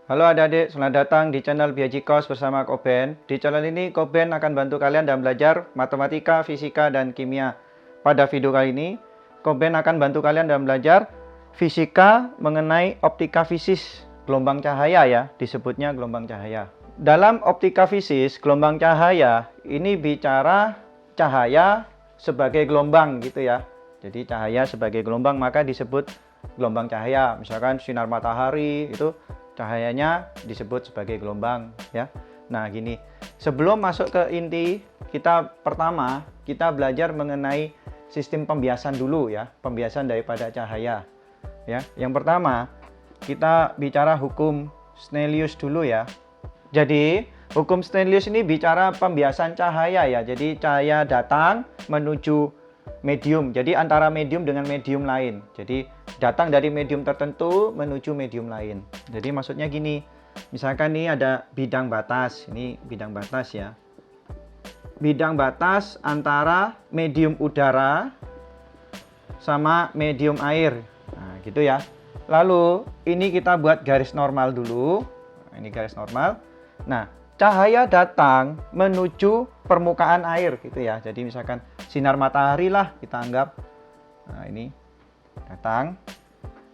Halo adik-adik, selamat datang di channel Biajikos bersama Koben. Di channel ini Koben akan bantu kalian dalam belajar matematika, fisika, dan kimia. Pada video kali ini, Koben akan bantu kalian dalam belajar fisika mengenai optika fisis gelombang cahaya ya, disebutnya gelombang cahaya. Dalam optika fisis, gelombang cahaya ini bicara cahaya sebagai gelombang gitu ya. Jadi cahaya sebagai gelombang maka disebut gelombang cahaya. Misalkan sinar matahari itu cahayanya disebut sebagai gelombang ya. Nah gini, sebelum masuk ke inti, pertama kita belajar mengenai sistem pembiasan dulu ya, pembiasan daripada cahaya ya. Yang pertama kita bicara hukum Snellius dulu ya. Jadi hukum Snellius ini bicara pembiasan cahaya ya. Jadi cahaya datang menuju medium, jadi antara medium dengan medium lain. Jadi datang dari medium tertentu menuju medium lain. Jadi maksudnya gini, misalkan nih ada bidang batas, ini bidang batas ya. Bidang batas antara medium udara sama medium air. Nah gitu ya. Lalu ini kita buat garis normal dulu. Ini garis normal. Nah cahaya datang menuju permukaan air gitu ya. Jadi misalkan sinar matahari lah kita anggap. Nah ini datang.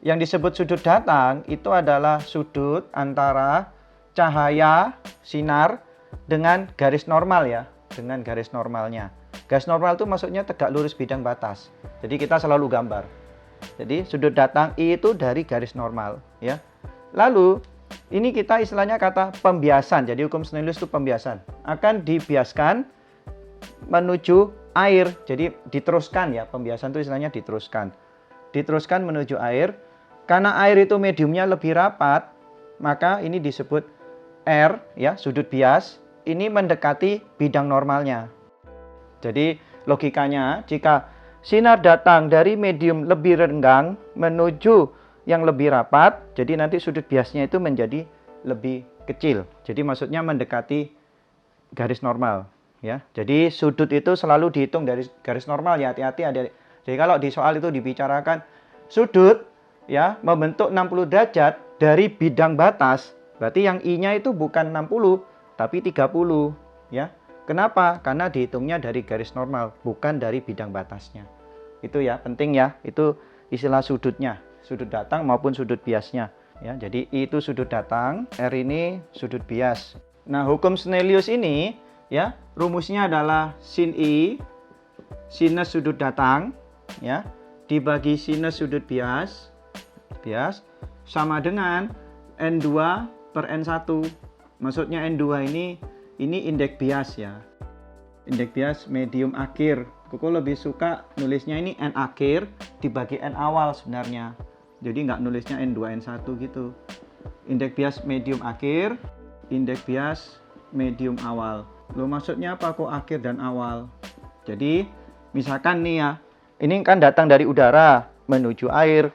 Yang disebut sudut datang itu adalah sudut antara cahaya sinar dengan garis normal ya. Dengan garis normalnya. Garis normal itu maksudnya tegak lurus bidang batas. Jadi kita selalu gambar. Jadi sudut datang itu dari garis normal ya. Lalu ini kita istilahnya kata pembiasan. Jadi hukum Snellius itu pembiasan. Akan dibiaskan menuju air. Jadi diteruskan ya. Pembiasan itu istilahnya diteruskan. Diteruskan menuju air. Karena air itu mediumnya lebih rapat, maka ini disebut R ya, sudut bias. Ini mendekati bidang normalnya. Jadi logikanya jika sinar datang dari medium lebih renggang menuju yang lebih rapat, jadi nanti sudut biasnya itu menjadi lebih kecil. Jadi maksudnya mendekati garis normal ya. Jadi sudut itu selalu dihitung dari garis normal ya, hati-hati ada. Jadi kalau di soal itu dibicarakan sudut ya membentuk 60 derajat dari bidang batas, berarti yang I-nya itu bukan 60 tapi 30 ya. Kenapa? Karena dihitungnya dari garis normal, bukan dari bidang batasnya. Itu ya, penting ya. Itu istilah sudutnya, sudut datang maupun sudut biasnya ya. Jadi I itu sudut datang, R ini sudut bias. Nah, hukum Snellius ini ya, rumusnya adalah sin I sinus sudut datang ya dibagi sinus sudut bias sama dengan N2 per N1. Maksudnya N2 ini indeks bias ya. Indeks bias medium akhir. Koko lebih suka nulisnya ini N akhir dibagi N awal sebenarnya. Jadi nggak nulisnya N2, N1 gitu. Indeks bias medium akhir, indeks bias medium awal. Loh maksudnya apa kok akhir dan awal? Jadi misalkan nih ya, ini kan datang dari udara menuju air.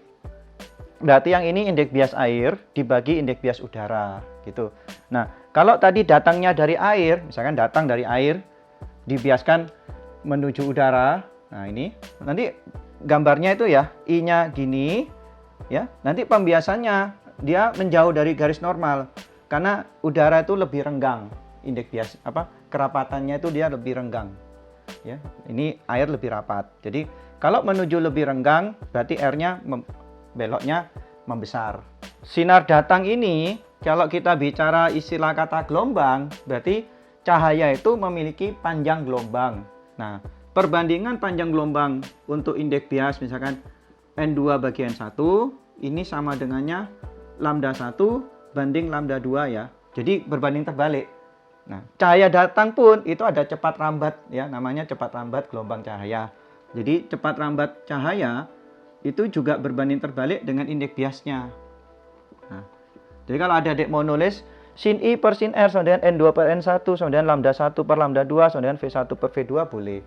Berarti yang ini indeks bias air dibagi indeks bias udara gitu. Nah, kalau tadi datangnya dari air, misalkan datang dari air dibiaskan menuju udara. Nah, ini nanti gambarnya itu ya, I-nya gini ya. Nanti pembiasannya dia menjauh dari garis normal karena udara itu lebih renggang. Indeks bias kerapatannya itu dia lebih renggang. Ya, ini air lebih rapat. Jadi, kalau menuju lebih renggang berarti R-nya beloknya membesar. Sinar datang ini kalau kita bicara istilah kata gelombang, berarti cahaya itu memiliki panjang gelombang. Nah, perbandingan panjang gelombang untuk indeks bias misalkan N2 bagi N1 ini sama dengannya lambda 1 banding lambda 2 ya. Jadi berbanding terbalik. Nah, cahaya datang pun itu ada cepat rambat ya, namanya cepat rambat gelombang cahaya. Jadi cepat rambat cahaya itu juga berbanding terbalik dengan indeks biasnya. Nah, jadi kalau ada adik mau nulis sin I per sin R sama dengan N2 per N1 sama dengan lambda 1 per lambda 2 sama dengan V1 per V2 boleh.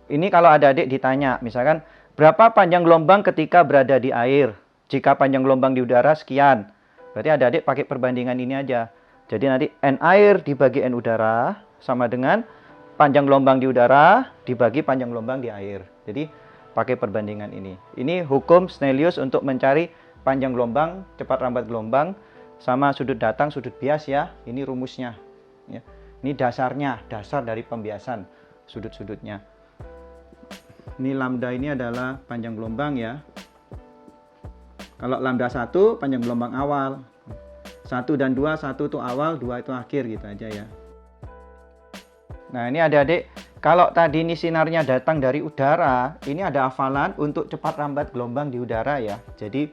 Ini kalau ada adik ditanya, misalkan berapa panjang gelombang ketika berada di air? Jika panjang gelombang di udara sekian. Berarti ada adik pakai perbandingan ini aja. Jadi nanti N air dibagi N udara sama dengan panjang gelombang di udara dibagi panjang gelombang di air. Jadi pakai perbandingan ini. Ini hukum Snellius untuk mencari panjang gelombang, cepat rambat gelombang sama sudut datang, sudut bias ya. Ini rumusnya. Ya. Ini dasarnya, dasar dari pembiasan sudut-sudutnya. Ini lambda ini adalah panjang gelombang ya. Kalau lambda 1 panjang gelombang awal. 1 dan 2, 1 itu awal, 2 itu akhir gitu aja ya. Nah, ini adik-adik, kalau tadi ini sinarnya datang dari udara, ini ada hafalan untuk cepat lambat gelombang di udara ya. Jadi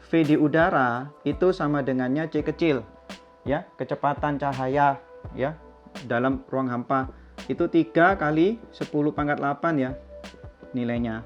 V di udara itu sama dengannya C kecil ya, kecepatan cahaya ya dalam ruang hampa itu 3 kali 10 pangkat 8 ya nilainya.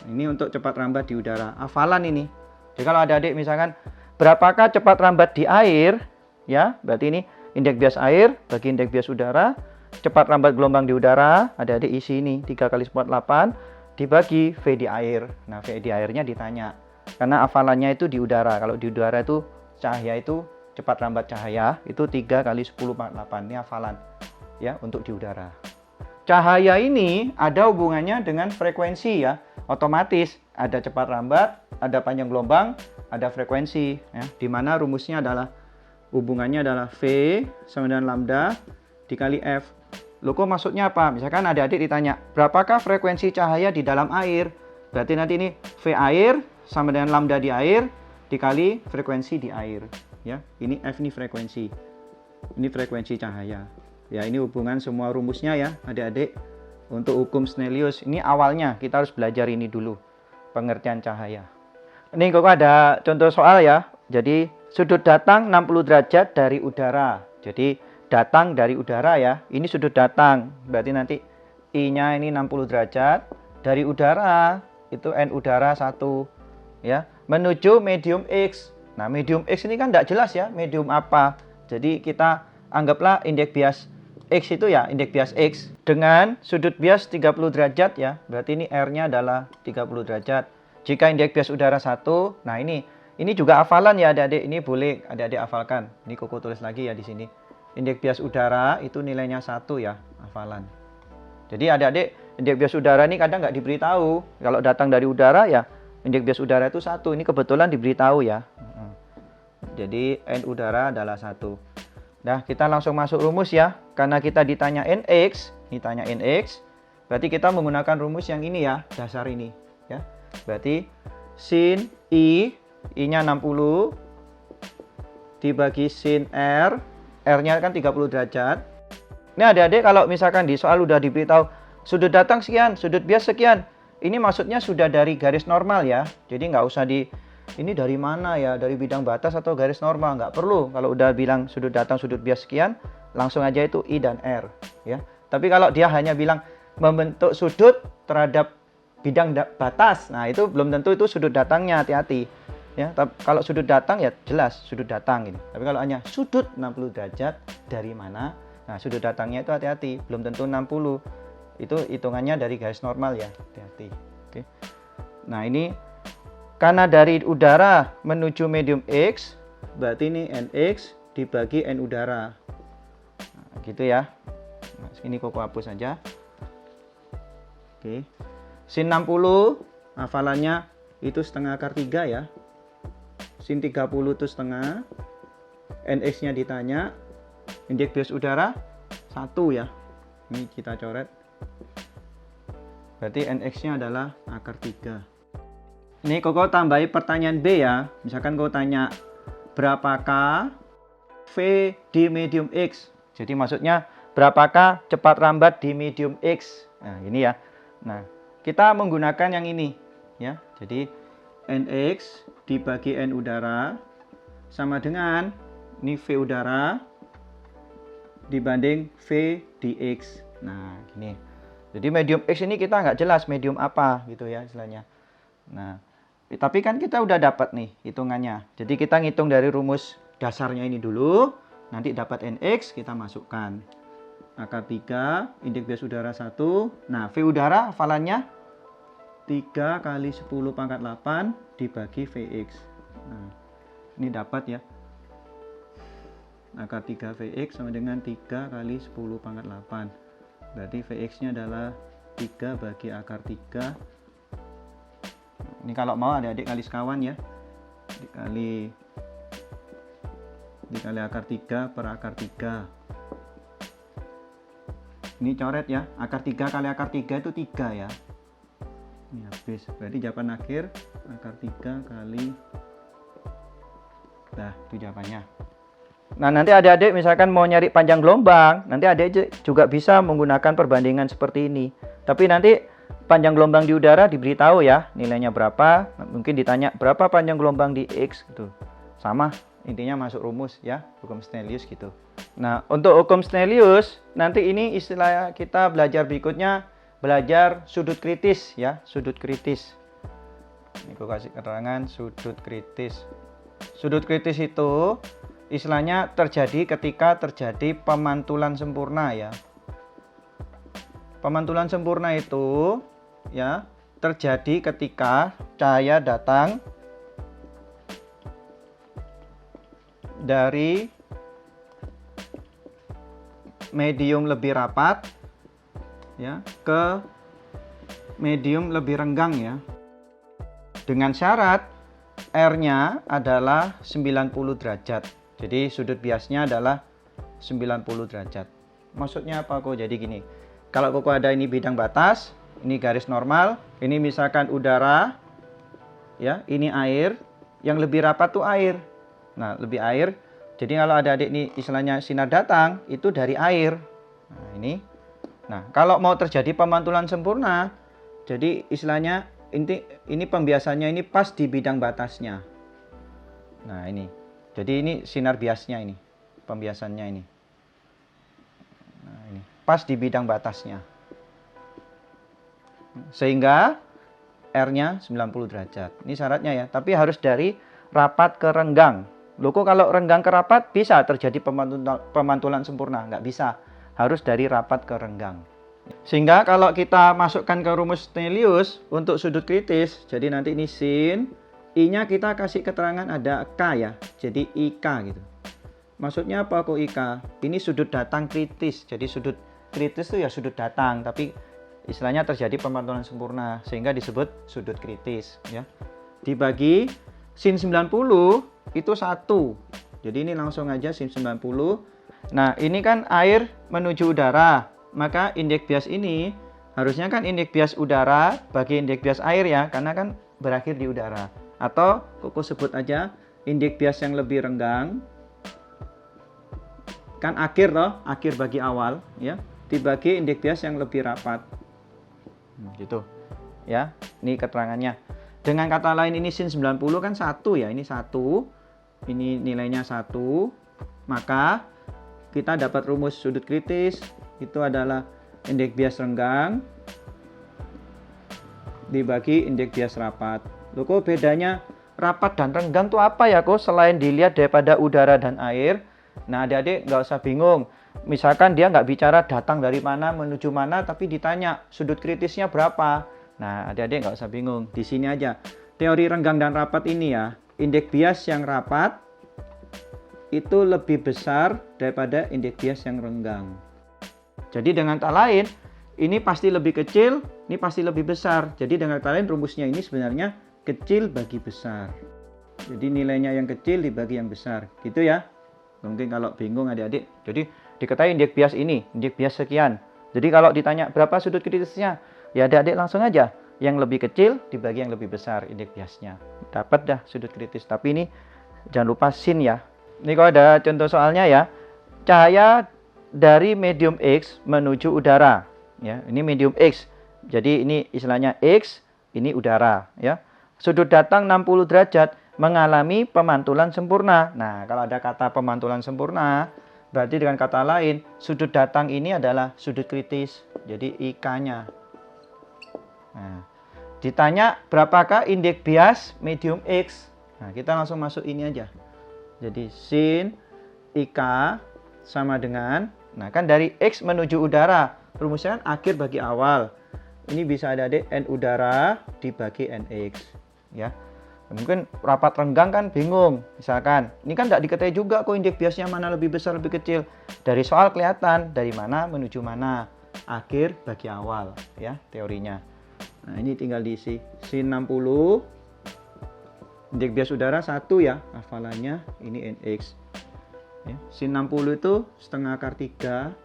Ini untuk cepat lambat di udara. Hafalan ini. Jadi kalau adik-adik misalkan berapakah cepat lambat di air ya, berarti ini indeks bias air bagi indeks bias udara. Cepat lambat gelombang di udara, adik-adik isi ini 3 kali 10 8 dibagi V di air. Nah, V di airnya ditanya. Karena hafalannya itu di udara. Kalau di udara itu cahaya itu cepat lambat cahaya itu 3 kali 10 pangkat 8. Ini hafalan ya untuk di udara. Cahaya ini ada hubungannya dengan frekuensi ya. Otomatis ada cepat lambat, ada panjang gelombang, ada frekuensi ya. Di mana rumusnya adalah hubungannya adalah V sama dengan lambda dikali F. Loh, kok maksudnya apa? Misalkan adik-adik ditanya, berapakah frekuensi cahaya di dalam air? Berarti nanti ini V air sama dengan lambda di air dikali frekuensi di air. Ya, ini F ini frekuensi. Ini frekuensi cahaya. Ya, ini hubungan semua rumusnya ya, adik-adik. Untuk hukum Snellius, ini awalnya kita harus belajar ini dulu. Pengertian cahaya. Ini kok ada contoh soal ya. Jadi, sudut datang 60 derajat dari udara. Jadi, datang dari udara ya. Ini sudut datang. Berarti nanti I-nya ini 60 derajat. Dari udara, itu N udara 1. Ya. Menuju medium X. Nah, medium X ini kan tidak jelas ya. Medium apa. Jadi, kita anggaplah indeks bias X itu ya. Indeks bias X. Dengan sudut bias 30 derajat ya. Berarti ini R-nya adalah 30 derajat. Jika indeks bias udara 1. Nah, ini juga hafalan ya adik-adik. Ini boleh adik-adik hafalkan. Ini Koko tulis lagi ya di sini. Indeks bias udara itu nilainya 1 ya, hafalan. Jadi adik-adik, indeks bias udara ini kadang nggak diberitahu. Kalau datang dari udara ya, indeks bias udara itu 1. Ini kebetulan diberitahu ya. Jadi N udara adalah 1. Nah, kita langsung masuk rumus ya. Karena kita ditanya Nx, ditanya Nx, berarti kita menggunakan rumus yang ini ya, dasar ini. Ya. Berarti sin I-nya 60 dibagi sin R, R-nya kan 30 derajat. Ini adik-adik kalau misalkan di soal udah diberitahu sudut datang sekian, sudut bias sekian. Ini maksudnya sudah dari garis normal ya. Jadi nggak usah ini dari mana ya, dari bidang batas atau garis normal. Nggak perlu. Kalau udah bilang sudut datang, sudut bias sekian, langsung aja itu I dan R. Ya. Tapi kalau dia hanya bilang membentuk sudut terhadap bidang batas, nah itu belum tentu itu sudut datangnya, hati-hati. Ya, kalau sudut datang ya jelas sudut datang ini. Tapi kalau hanya sudut 60 derajat dari mana? Nah, sudut datangnya itu hati-hati, belum tentu 60. Itu hitungannya dari garis normal ya, hati-hati. Oke. Nah, ini karena dari udara menuju medium X, berarti ini Nx dibagi N udara. Nah, gitu ya. Nah, ini Koko hapus saja. Oke. Sin 60 hafalannya itu setengah akar 3 ya. Sin 30 itu setengah. Nx-nya ditanya. Indeks bias udara 1 ya. Ini kita coret. Berarti Nx-nya adalah akar 3. Ini Koko tambahi pertanyaan B ya. Misalkan Koko tanya, berapakah V di medium X? Jadi maksudnya, berapakah cepat lambat di medium X? Nah, ini ya. Nah, kita menggunakan yang ini. Ya. Jadi, Nx dibagi N udara sama dengan ini V udara dibanding V di X. Nah, gini. Jadi medium X ini kita nggak jelas medium apa gitu ya istilahnya. Nah, tapi kan kita udah dapat nih hitungannya. Jadi kita ngitung dari rumus dasarnya ini dulu. Nanti dapat Nx kita masukkan. Akar 3, indeks bias udara 1. Nah, V udara hafalannya 3 kali 10 pangkat 8 dibagi Vx. Nah, ini dapat ya. Akar 3 Vx sama dengan 3 kali 10 pangkat 8. Berarti Vx-nya adalah 3 bagi akar 3. Ini kalau mau adik-adik kali sekawan ya. Dikali dikali akar 3 per akar 3. Ini coret ya, akar 3 kali akar 3 itu 3 ya. Ini habis, berarti jawaban akhir akar 3 kali. Nah, itu jawabannya. Nah, nanti adik-adik misalkan mau nyari panjang gelombang, nanti adik juga bisa menggunakan perbandingan seperti ini. Tapi nanti panjang gelombang di udara diberitahu ya, nilainya berapa. Mungkin ditanya berapa panjang gelombang di X gitu. Sama, intinya masuk rumus ya, hukum Snellius gitu. Nah, untuk hukum Snellius, nanti ini istilah kita belajar berikutnya, belajar sudut kritis ya, sudut kritis. Ini aku kasih keterangan sudut kritis. Sudut kritis itu istilahnya terjadi ketika terjadi pemantulan sempurna ya. Pemantulan sempurna itu ya terjadi ketika cahaya datang dari medium lebih rapat ya ke medium lebih renggang ya. Dengan syarat R-nya adalah 90 derajat. Jadi sudut biasnya adalah 90 derajat. Maksudnya apa kok? Jadi gini. Kalau kok ada ini bidang batas, ini garis normal, ini misalkan udara ya, ini air, yang lebih rapat tuh air. Nah, lebih air. Jadi kalau ada adik ini istilahnya sinar datang, itu dari air. Nah, ini. Nah, kalau mau terjadi pemantulan sempurna, jadi istilahnya ini pembiasannya ini pas di bidang batasnya. Nah, ini. Jadi ini sinar biasnya ini, pembiasannya ini. Nah, ini pas di bidang batasnya. Sehingga R-nya 90 derajat. Ini syaratnya ya, tapi harus dari rapat ke renggang. Loh kok kalau renggang ke rapat bisa terjadi pemantulan sempurna? Nggak bisa. Harus dari rapat ke renggang. Sehingga kalau kita masukkan ke rumus Snellius untuk sudut kritis, jadi nanti ini sin, I-nya kita kasih keterangan ada K ya, jadi IK gitu. Maksudnya apa kok IK? Ini sudut datang kritis, jadi sudut kritis itu ya sudut datang, tapi istilahnya terjadi pemantulan sempurna, sehingga disebut sudut kritis ya. Dibagi sin 90 itu 1, jadi ini langsung aja sin 90. Nah ini kan air menuju udara, maka indeks bias ini harusnya kan indeks bias udara bagi indeks bias air ya, karena kan berakhir di udara. Atau Koko sebut aja indeks bias yang lebih renggang, kan akhir toh, akhir bagi awal ya, dibagi indeks bias yang lebih rapat. Gitu ya, ini keterangannya. Dengan kata lain ini sin 90 kan 1 ya, ini 1, ini nilainya 1, maka kita dapat rumus sudut kritis itu adalah indeks bias renggang dibagi indeks bias rapat. Loh kok bedanya rapat dan renggang tuh apa ya kok, selain dilihat daripada udara dan air? Nah adik-adik nggak usah bingung. Misalkan dia nggak bicara datang dari mana menuju mana, tapi ditanya sudut kritisnya berapa. Nah adik-adik nggak usah bingung, di sini aja. Teori renggang dan rapat ini ya, indeks bias yang rapat itu lebih besar daripada indeks bias yang renggang. Jadi dengan kata lain, ini pasti lebih kecil, ini pasti lebih besar. Jadi dengan kata lain rumusnya ini sebenarnya kecil bagi besar. Jadi nilainya yang kecil dibagi yang besar. Gitu ya. Mungkin kalau bingung adik-adik. Jadi diketahui indeks bias ini, indeks bias sekian. Jadi kalau ditanya berapa sudut kritisnya, ya adik-adik langsung aja. Yang lebih kecil dibagi yang lebih besar indeks biasnya. Dapat dah sudut kritis. Tapi ini jangan lupa sin ya. Ini kalau ada contoh soalnya ya. Cahaya dari medium X menuju udara. Ya, ini medium X. Jadi ini istilahnya X, ini udara ya. Sudut datang 60 derajat mengalami pemantulan sempurna. Nah, kalau ada kata pemantulan sempurna, berarti dengan kata lain, sudut datang ini adalah sudut kritis. Jadi IK-nya. Nah, ditanya berapakah indeks bias medium X? Nah, kita langsung masuk ini aja. Jadi sin IK sama dengan, nah kan dari X menuju udara, rumusnya kan akhir bagi awal. Ini bisa ada N udara dibagi NX. Ya, mungkin rapat renggang kan bingung, misalkan ini kan tidak diketahui juga kok indeks biasnya mana lebih besar lebih kecil. Dari soal kelihatan dari mana menuju mana, akhir bagi awal ya teorinya. Nah ini tinggal diisi sin 60, indeks bias udara 1 ya, hafalannya ini NX. Ya, sin 60 itu setengah akar 3.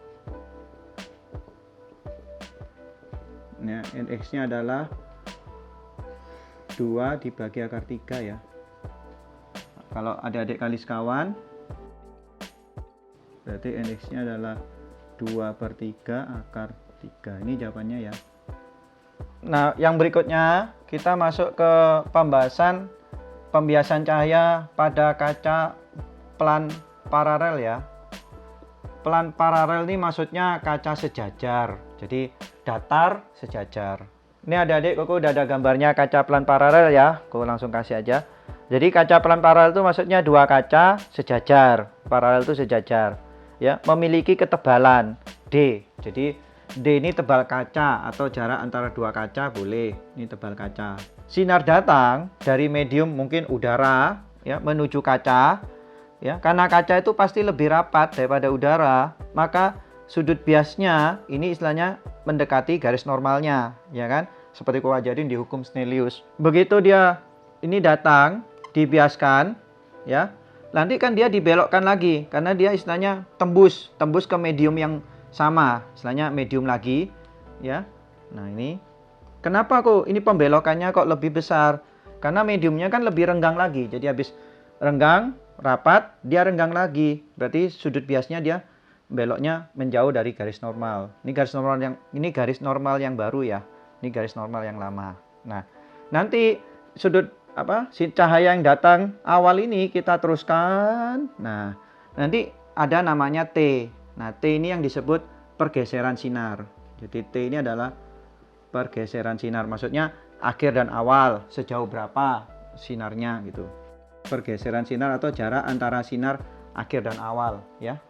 Nah, NX-nya adalah 2 dibagi akar 3 ya. Kalau adik-adik kali sekawan, berarti NX-nya adalah 2/3 akar 3. Ini jawabannya ya. Nah, yang berikutnya kita masuk ke pembiasan cahaya pada kaca pelan paralel ya. Pelan paralel ini maksudnya kaca sejajar. Jadi datar sejajar. Ini adik-adik, Koko udah ada gambarnya kaca pelan paralel ya. Koko langsung kasih aja. Jadi kaca pelan paralel itu maksudnya dua kaca sejajar. Paralel itu sejajar. Ya, memiliki ketebalan D. Jadi D ini tebal kaca atau jarak antara dua kaca boleh. Ini tebal kaca. Sinar datang dari medium mungkin udara ya menuju kaca. Ya, karena kaca itu pasti lebih rapat daripada udara, maka sudut biasnya ini istilahnya mendekati garis normalnya, ya kan? Seperti ku ajarin di hukum Snellius. Begitu dia ini datang, dibiaskan, ya. Nanti kan dia dibelokkan lagi karena dia istilahnya tembus ke medium yang sama, istilahnya medium lagi, ya. Nah, ini kenapa kok ini pembelokannya kok lebih besar? Karena mediumnya kan lebih renggang lagi. Jadi habis renggang, rapat, dia renggang lagi. Berarti sudut biasnya dia beloknya menjauh dari garis normal. Ini garis normal yang baru ya. Ini garis normal yang lama. Nah, nanti sudut cahaya yang datang awal ini kita teruskan. Nah, nanti ada namanya T. Nah, T ini yang disebut pergeseran sinar. Jadi T ini adalah pergeseran sinar. Maksudnya akhir dan awal, sejauh berapa sinarnya gitu. Pergeseran sinar atau jarak antara sinar akhir dan awal ya.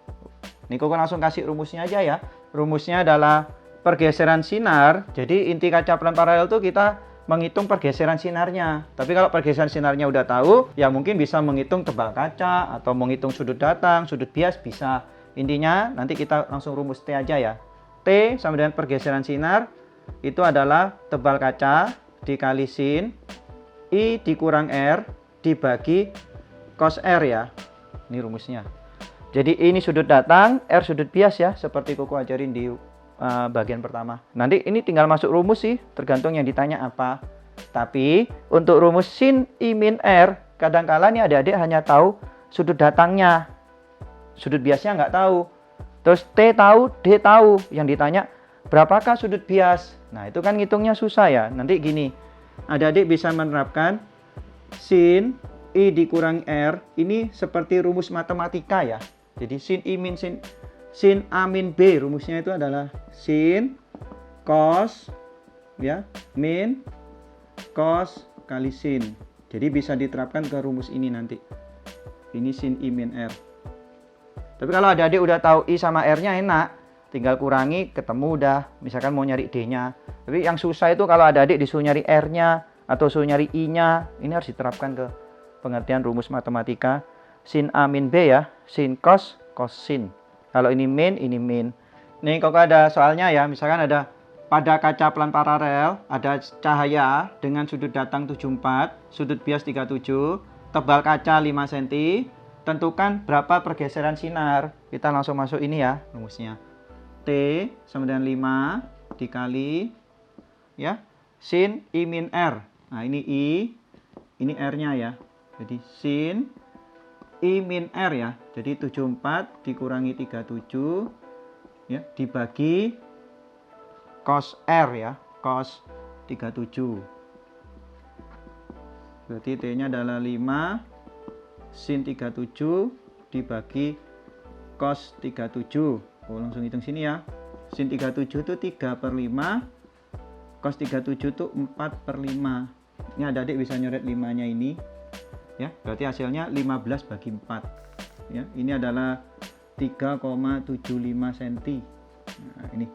Ini Koko langsung kasih rumusnya aja ya. Rumusnya adalah pergeseran sinar. Jadi inti kaca pelan paralel itu kita menghitung pergeseran sinarnya. Tapi kalau pergeseran sinarnya udah tahu, ya mungkin bisa menghitung tebal kaca atau menghitung sudut datang, sudut bias bisa. Intinya nanti kita langsung rumus T aja ya. T sama dengan pergeseran sinar itu adalah tebal kaca dikali sin I dikurang R dibagi cos R ya. Ini rumusnya. Jadi ini sudut datang, R sudut bias ya, seperti Koko ajarin di bagian pertama. Nanti ini tinggal masuk rumus sih, tergantung yang ditanya apa. Tapi untuk rumus sin I min R, kadang-kala nih adik-adik hanya tahu sudut datangnya. Sudut biasnya nggak tahu. Terus T tahu, D tahu. Yang ditanya berapakah sudut bias? Nah, itu kan ngitungnya susah ya. Nanti gini, adik-adik bisa menerapkan sin I dikurang R ini seperti rumus matematika ya. Jadi sin I min sin A min B, rumusnya itu adalah sin cos ya min cos kali sin. Jadi bisa diterapkan ke rumus ini nanti. Ini sin I min R. Tapi kalau adik-adik udah tahu I sama R-nya enak, tinggal kurangi ketemu udah. Misalkan mau nyari D-nya. Tapi yang susah itu kalau adik-adik disuruh nyari R-nya atau suruh nyari I-nya, ini harus diterapkan ke pengertian rumus matematika. Sin A min B ya, sin cos, cos sin. Kalau ini min, ini min. Nih Koko ada soalnya ya, misalkan ada pada kaca pelan paralel, ada cahaya dengan sudut datang 74, sudut bias 37, tebal kaca 5 cm, tentukan berapa pergeseran sinar. Kita langsung masuk ini ya, rumusnya. T sama dengan 5 dikali ya, sin I min R. Nah, ini I, ini R-nya ya. Jadi sin I min R ya. Jadi 74 dikurangi 37 ya, dibagi cos R ya, cos 37. Berarti T-nya adalah 5 sin 37 dibagi cos 37. Oh, langsung hitung sini ya. Sin 37 itu 3/5, cos 37 itu 4/5. Ini adik-adik bisa nyoret 5-nya ini. Ya, berarti hasilnya 15 bagi 4. Ya, ini adalah 3,75 cm. Nah, ini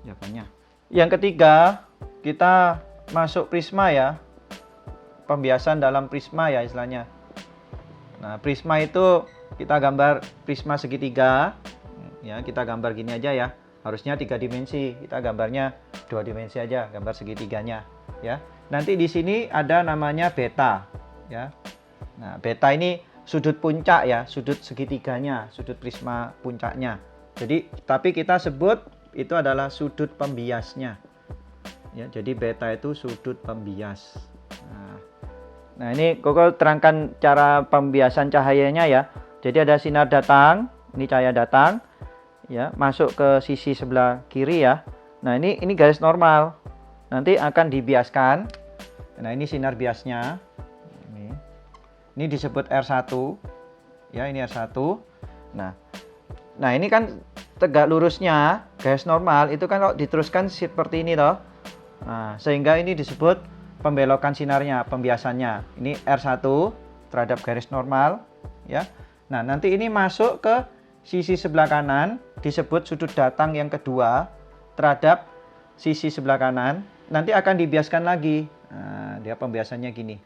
jawabannya. Yang ketiga, kita masuk prisma ya. Pembiasan dalam prisma ya istilahnya. Nah, prisma itu kita gambar prisma segitiga. Ya, kita gambar gini aja ya. Harusnya 3 dimensi. Kita gambarnya 2 dimensi aja, gambar segitiganya ya. Nanti di sini ada namanya beta ya. Nah, beta ini sudut puncak ya, sudut segitiganya, sudut prisma puncaknya. Jadi tapi kita sebut itu adalah sudut pembiasnya. Ya, jadi beta itu sudut pembias. Nah, ini Koko terangkan cara pembiasan cahayanya ya. Jadi ada sinar datang, ini cahaya datang, ya, masuk ke sisi sebelah kiri ya. Nah, ini garis normal. Nanti akan dibiaskan. Nah, ini sinar biasnya. Ini disebut R1. Ya, ini R1. Nah, ini kan tegak lurusnya, garis normal itu kan kalau diteruskan seperti ini toh. Nah, sehingga ini disebut pembelokan sinarnya, pembiasannya. Ini R1 terhadap garis normal, ya. Nah, nanti ini masuk ke sisi sebelah kanan, disebut sudut datang yang kedua terhadap sisi sebelah kanan. Nanti akan dibiaskan lagi. Nah, dia pembiasannya gini,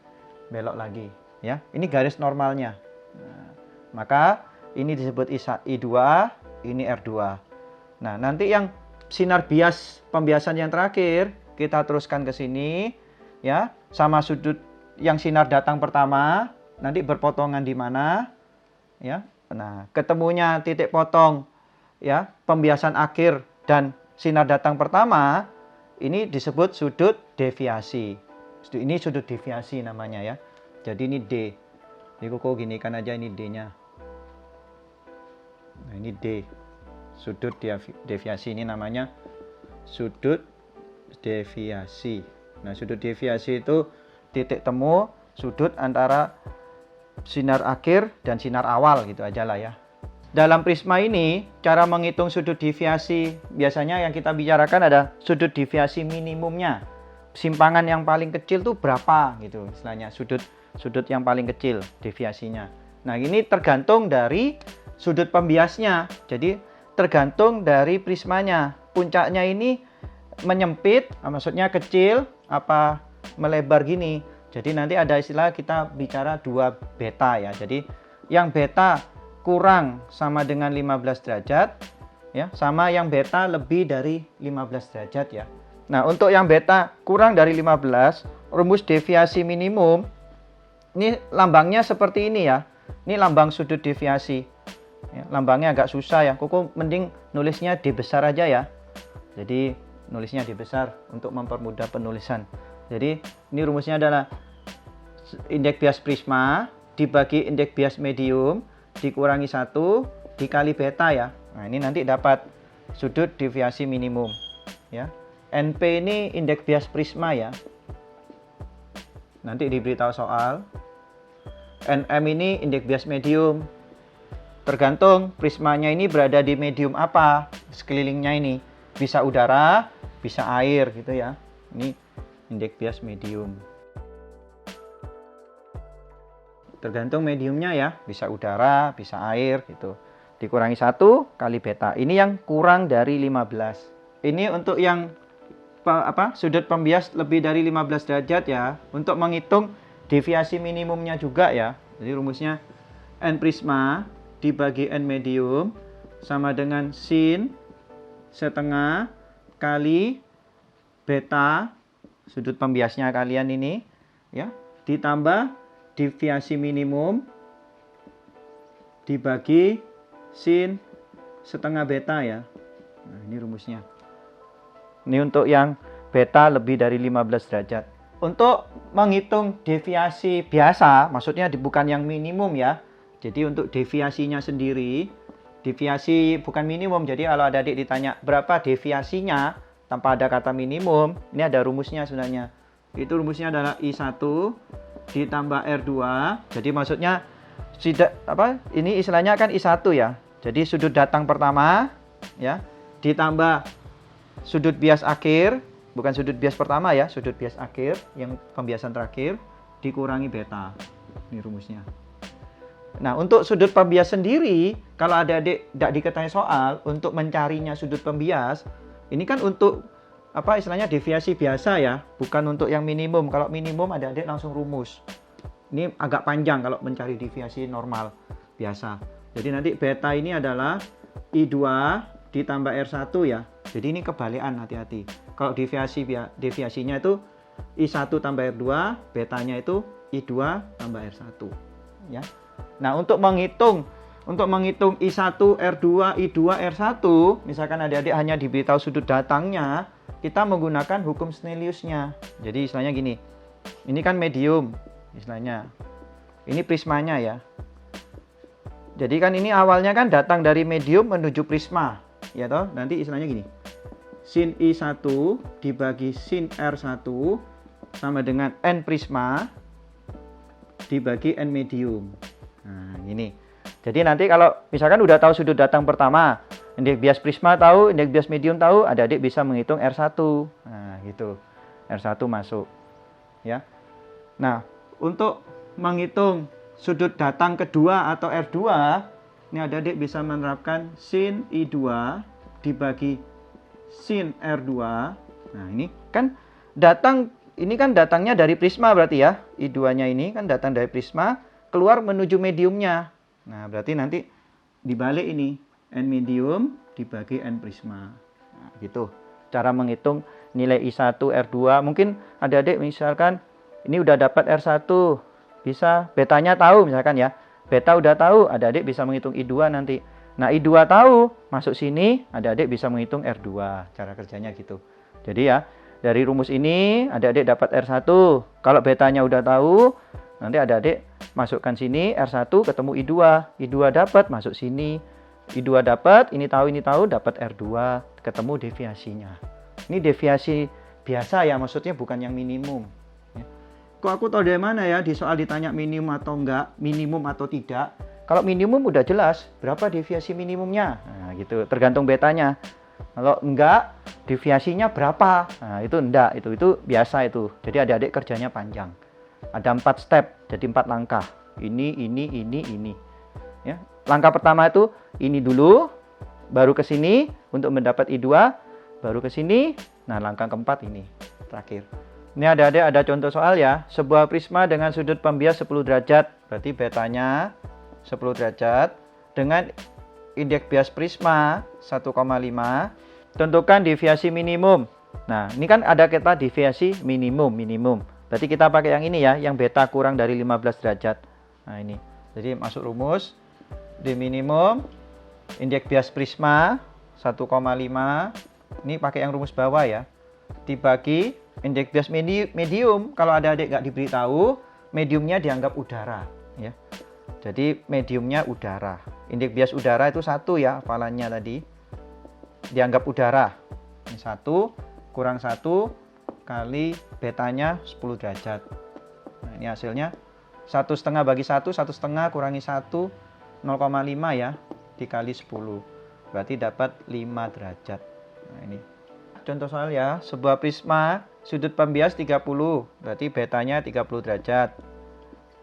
belok lagi, ya. Ini garis normalnya. Nah, maka ini disebut I2, ini R2. Nah, nanti yang sinar bias pembiasan yang terakhir kita teruskan ke sini, ya, sama sudut yang sinar datang pertama, nanti berpotongan di mana, ya. Nah, ketemunya titik potong, ya, pembiasan akhir dan sinar datang pertama, ini disebut sudut deviasi. Ini sudut deviasi namanya ya. Jadi ini D. Jadi Koko ginikan aja ini D-nya. Nah, ini D. Sudut deviasi ini namanya sudut deviasi. Nah, sudut deviasi itu titik temu sudut antara sinar akhir dan sinar awal gitu aja lah ya. Dalam prisma ini, cara menghitung sudut deviasi biasanya yang kita bicarakan ada sudut deviasi minimumnya. Simpangan yang paling kecil tuh berapa gitu istilahnya, sudut yang paling kecil deviasinya. Nah, ini tergantung dari sudut pembiasnya. Jadi tergantung dari prismanya. Puncaknya ini menyempit, maksudnya kecil apa melebar gini. Jadi nanti ada istilah kita bicara 2 beta ya. Jadi yang beta kurang sama dengan 15 derajat ya, sama yang beta lebih dari 15 derajat ya. Nah, untuk yang beta kurang dari 15, rumus deviasi minimum ini lambangnya seperti ini ya. Ini lambang sudut deviasi. Ya, lambangnya agak susah ya. Koko mending nulisnya D besar aja ya. Jadi nulisnya D besar untuk mempermudah penulisan. Jadi ini rumusnya adalah indeks bias prisma dibagi indeks bias medium dikurangi 1 dikali beta ya. Nah, ini nanti dapat sudut deviasi minimum ya. NP ini indeks bias prisma ya. Nanti diberitahu soal. NM ini indeks bias medium. Tergantung prismanya ini berada di medium apa sekelilingnya ini. Bisa udara, bisa air gitu ya. Ini indeks bias medium. Tergantung mediumnya ya, bisa udara, bisa air gitu. Dikurangi 1 kali beta. Ini yang kurang dari 15. Ini untuk yang sudut pembias lebih dari 15 derajat ya. Untuk menghitung deviasi minimumnya juga ya. Jadi rumusnya N prisma dibagi N medium sama dengan sin setengah kali beta sudut pembiasnya kalian ini ya, ditambah deviasi minimum dibagi sin setengah beta ya. Nah, ini rumusnya. Ini untuk yang beta lebih dari 15 derajat. Untuk menghitung deviasi biasa, maksudnya bukan yang minimum ya. Jadi untuk deviasinya sendiri, deviasi bukan minimum. Jadi kalau ada adik ditanya berapa deviasinya tanpa ada kata minimum, ini ada rumusnya sebenarnya. Itu rumusnya adalah I1 ditambah R2. Jadi maksudnya ini istilahnya kan I1 ya. Jadi sudut datang pertama ya ditambah sudut bias akhir, bukan sudut bias pertama ya, sudut bias akhir yang pembiasan terakhir dikurangi beta. Ini rumusnya. Nah, untuk sudut pembias sendiri, kalau ada adik tidak diketahui soal, untuk mencarinya sudut pembias, ini kan untuk istilahnya deviasi biasa ya, bukan untuk yang minimum. Kalau minimum ada adik langsung rumus. Ini agak panjang kalau mencari deviasi normal biasa. Jadi nanti beta ini adalah I2 ditambah R1 ya. Jadi ini kebalikan, hati-hati. Kalau deviasinya itu I1 tambah R2, betanya itu I2 tambah R1 ya. Nah, untuk menghitung I1, R2, I2, R1, misalkan adik-adik hanya diberitahu sudut datangnya, kita menggunakan hukum Snelliusnya. Jadi istilahnya gini, ini kan medium, istilahnya. Ini prismanya ya. Jadi kan ini awalnya kan datang dari medium menuju prisma, ya toh? Nanti istilahnya gini. Sin I1 dibagi sin R1 sama dengan N prisma dibagi N medium. Nah, gini. Jadi nanti kalau misalkan udah tahu sudut datang pertama, indeks bias prisma tahu, indeks bias medium tahu, adik-adik bisa menghitung R1. Nah, gitu. R1 masuk. Ya. Nah, untuk menghitung sudut datang kedua atau R2, ini adik-adik bisa menerapkan sin I2 dibagi sin R2. Nah, ini kan datangnya dari prisma berarti ya. I2-nya ini kan datang dari prisma keluar menuju mediumnya. Nah, berarti nanti dibalik ini N medium dibagi N prisma. Nah, gitu. Cara menghitung nilai I1 R2. Mungkin adik-adik misalkan ini udah dapat R1, bisa betanya tahu misalkan ya. Beta udah tahu, adik-adik bisa menghitung I2 nanti. Nah, I2 tahu, masuk sini adik-adik bisa menghitung R2. Cara kerjanya gitu. Jadi ya, dari rumus ini adik-adik dapat R1. Kalau betanya udah tahu, nanti adik-adik masukkan sini R1 ketemu I2. I2 dapat, masuk sini. I2 dapat, ini tahu, dapat R2. Ketemu deviasinya. Ini deviasi biasa ya, maksudnya bukan yang minimum. Ya. Kok aku tahu dari mana ya di soal ditanya minimum atau enggak, minimum atau tidak. Kalau minimum udah jelas, berapa deviasi minimumnya. Nah, gitu, tergantung betanya. Kalau enggak, deviasinya berapa. Nah, itu enggak, itu biasa itu. Jadi adik-adik kerjanya panjang. Ada 4 step, jadi 4 langkah. Ini. Ya. Langkah pertama itu ini dulu, baru ke sini untuk mendapat I2, baru ke sini. Nah, langkah keempat ini terakhir. Ini adik-adik ada contoh soal ya. Sebuah prisma dengan sudut pembias 10 derajat, berarti betanya 10 derajat dengan indeks bias prisma 1,5. Tentukan deviasi minimum. Nah, ini kan ada kata deviasi minimum. Berarti kita pakai yang ini ya, yang beta kurang dari 15 derajat. Nah, ini. Jadi masuk rumus. D minimum, indeks bias prisma 1,5. Ini pakai yang rumus bawah ya. Dibagi indeks bias medium. Kalau ada adik nggak diberitahu, mediumnya dianggap udara. Ya. Jadi mediumnya udara. Indeks bias udara itu 1 ya, hafalannya tadi. Dianggap udara. Ini 1 kurang 1 kali betanya 10 derajat. Nah, ini hasilnya 1,5 bagi 1, 1,5 kurangi 1, 0,5 ya, dikali 10. Berarti dapat 5 derajat. Nah, ini. Contoh soal ya, sebuah prisma sudut pembias 30, berarti betanya 30 derajat.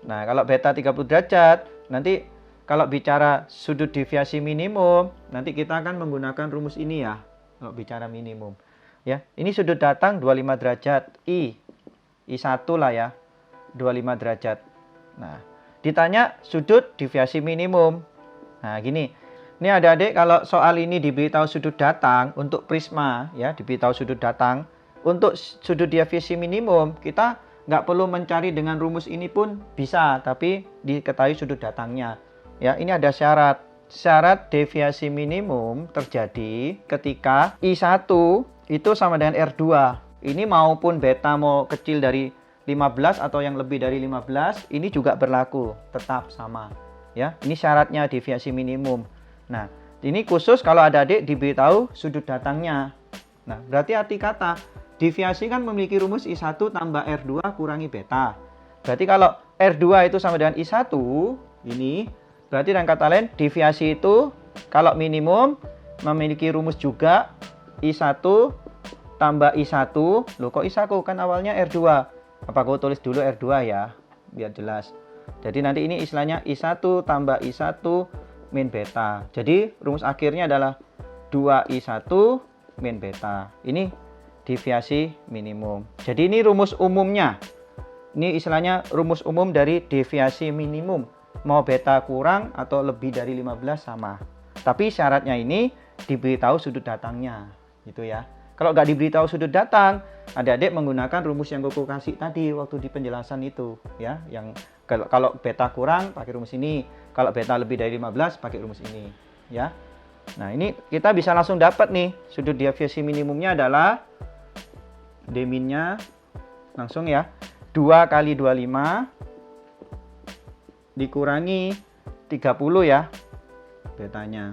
Nah, kalau beta 30 derajat, nanti kalau bicara sudut deviasi minimum, nanti kita akan menggunakan rumus ini ya, kalau bicara minimum. Ya, ini sudut datang 25 derajat, I1 lah ya, 25 derajat. Nah, ditanya sudut deviasi minimum. Nah, gini. Ini adik-adik kalau soal ini diberitahu sudut datang untuk prisma, ya, diberitahu sudut datang. Untuk sudut deviasi minimum, kita nggak perlu mencari dengan rumus ini pun bisa, tapi diketahui sudut datangnya. Ya, ini ada syarat. Syarat deviasi minimum terjadi ketika I1 itu sama dengan R2. Ini maupun beta mau kecil dari 15 atau yang lebih dari 15, ini juga berlaku, tetap sama. Ya, ini syaratnya deviasi minimum. Nah, ini khusus kalau adik-adik diberitahu sudut datangnya. Nah, berarti arti kata deviasi kan memiliki rumus I1 tambah R2 kurangi beta. Berarti kalau R2 itu sama dengan I1, ini berarti dengan kata lain deviasi itu kalau minimum memiliki rumus juga I1 tambah I1. Loh, kok I1 kan awalnya R2? Apa aku tulis dulu R2 ya, biar jelas. Jadi nanti ini istilahnya I1 tambah I1 min beta. Jadi rumus akhirnya adalah 2I1 min beta. Ini deviasi minimum. Jadi ini rumus umumnya. Ini istilahnya rumus umum dari deviasi minimum. Mau beta kurang atau lebih dari 15 sama. Tapi syaratnya ini diberitahu sudut datangnya. Gitu ya. Kalau nggak diberitahu sudut datang, adik-adik menggunakan rumus yang Koko kasih tadi waktu di penjelasan itu, ya. Yang kalau beta kurang pakai rumus ini, kalau beta lebih dari 15 pakai rumus ini, ya. Nah, ini kita bisa langsung dapat nih, sudut deviasi minimumnya adalah D-nya langsung ya, 2 kali 25 dikurangi 30 ya, betanya.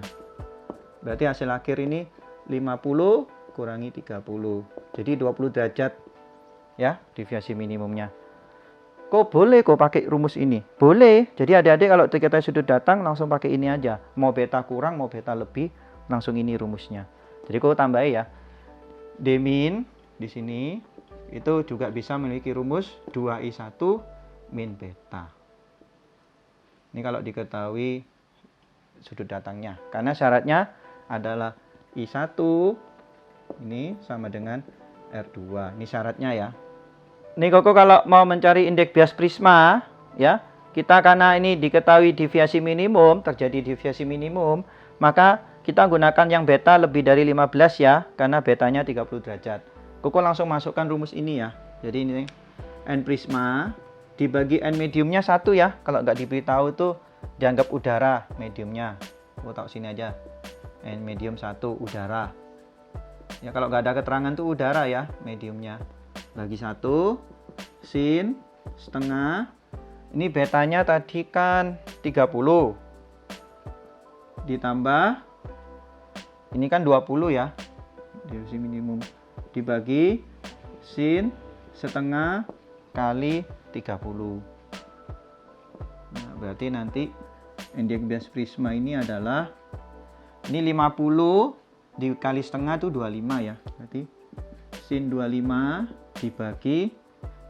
Berarti hasil akhir ini 50 kurangi 30. Jadi 20 derajat ya, deviasi minimumnya. Kok boleh kok pakai rumus ini? Boleh. Jadi adik-adik kalau kita sudut datang langsung pakai ini aja. Mau beta kurang, mau beta lebih, langsung ini rumusnya. Jadi kok tambahin ya. D min di sini itu juga bisa memiliki rumus 2I1 min beta. Ini kalau diketahui sudut datangnya. Karena syaratnya adalah I1 ini sama dengan R2. Ini syaratnya ya. Nih Koko kalau mau mencari indeks bias prisma ya, kita karena ini diketahui deviasi minimum, terjadi deviasi minimum, maka kita gunakan yang beta lebih dari 15 ya, karena betanya 30 derajat. Koko langsung masukkan rumus ini ya. Jadi ini N prisma dibagi N mediumnya 1 ya. Kalau nggak diberitahu tuh dianggap udara mediumnya. Koko tahu sini aja. N medium 1 udara. Ya kalau nggak ada keterangan tuh udara ya mediumnya. Bagi 1 sin setengah, ini betanya tadi kan 30 ditambah ini kan 20 ya, deviasi minimum dibagi sin setengah kali 30. Nah, berarti nanti indeks bias prisma ini adalah ini 50 dikali setengah itu 25 ya, berarti sin 25 dibagi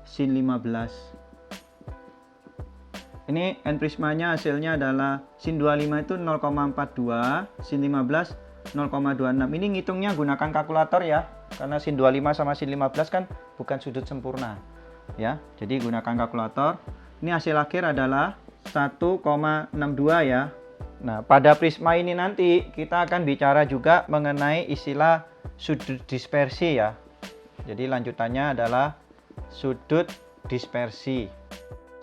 sin 15. Ini N prismanya hasilnya adalah sin 25 itu 0,42, sin 15 0,26. Ini ngitungnya gunakan kalkulator ya, karena sin 25 sama sin 15 kan bukan sudut sempurna ya. Jadi gunakan kalkulator. Ini hasil akhir adalah 1,62 ya. Nah, pada prisma ini nanti kita akan bicara juga mengenai istilah sudut dispersi ya. Jadi lanjutannya adalah sudut dispersi.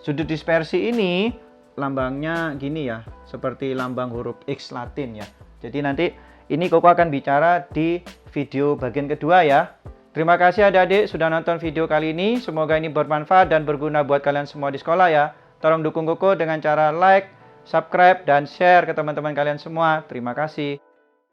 Sudut dispersi ini lambangnya gini ya, seperti lambang huruf X Latin ya. Jadi nanti ini Koko akan bicara di video bagian kedua ya. Terima kasih adik-adik sudah nonton video kali ini. Semoga ini bermanfaat dan berguna buat kalian semua di sekolah ya. Tolong dukung Koko dengan cara like, subscribe, dan share ke teman-teman kalian semua. Terima kasih.